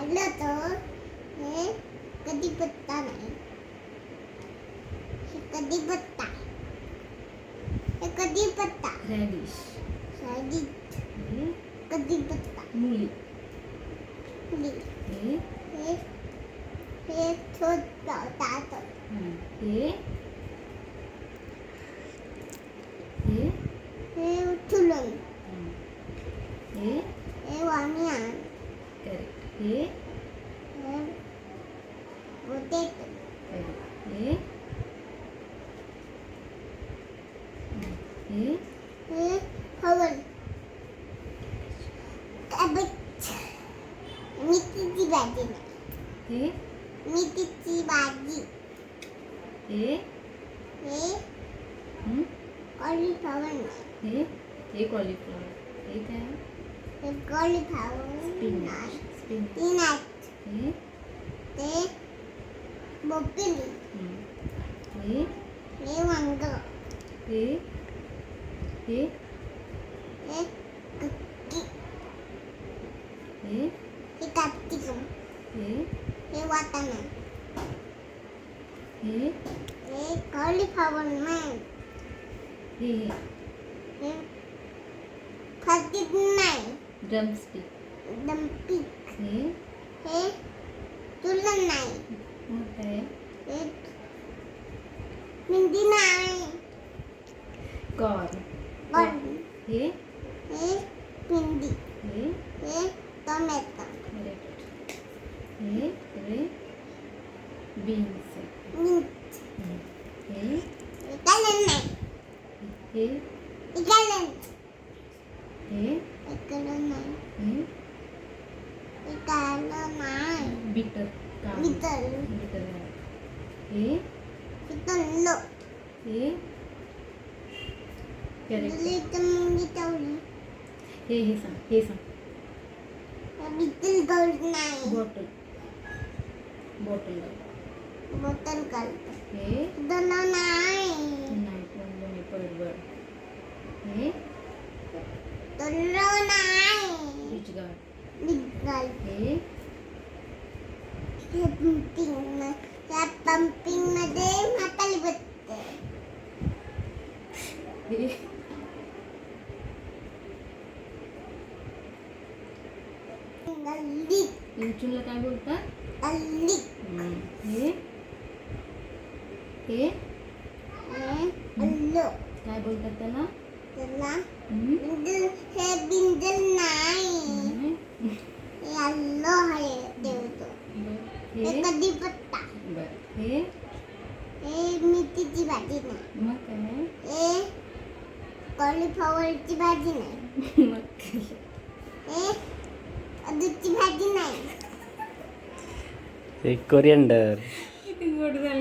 म्हटलं तर हे कढीपत्ता नाही, हे कढीपत्ता, हे कढीपत्ता, रॅडिश, साडी, हे कढीपत्ता, मुली, हे हे हे हे छोटा ताट, हे हे हे उचलून, हे हे वामिया, करेक्ट, हे हे पोटॅटो, हे हे हे हवन, कॅबेज, मेथीची भाजी नाही, हे मेथीची भाजी, हे हे कॉलीफ्लॉवर नाही, हे कॉलीफ्लॉवर, हे काय आहे? हे कॉलीफ्लॉवर नाही, स्पिनॅच, स्पिनॅच, स्पिनॅच, हे ते ब्रोकोली, हे हे वांग, हे हे हे कुकी, हे हे कॅप्सिकम, हे वाटाणा, हे हे कॉलीफ्लॉवर नाही, हे हे फरकीत नाही, ड्रमस्टिक, डम्पिक, हे तुलन नाही, मग काय? हे मेंदी नाही, कॉर्न, कॉर्न, हे हे भेंडी, हे हे टोमॅटो, करेक्ट, हे बीन्स, मिंट, हे गालन नाही, हे गालन, हे गालन नाही, हे गालन नाही, बिटर, बिटर, बिटर, हे बिटरलो, हे करेक्ट, लिटरली ठेवली, हे सांग, हे सांग, बिटल गोल्ड नाही, बॉटल, बॉटल, बॉटल गोल्ड, हे दलो नाही, नाही कोणलं नाही परवर, हे दलो नाही, रिच गार्ड, बिग गोल्ड, हे हे पंपिंग, या पंपिंग मध्ये म्हातारी बसते, हे गल्ली, इंचूला काय बोलतात? गल्ली, हे हे अल्लो, काय बोलतात त्याला? त्याला बिंदल, हे बिंदल नाही, हे अल्लो आहे ठेवतो, हे हे कढीपत्ता, हे मेथीची भाजी नाही, मग काय? हे कॉलीफ्लॉवरची भाजी नाही, मग काय? हे अदूची भाजी नाही, एक कोरिअंडर. किती गोड झालं.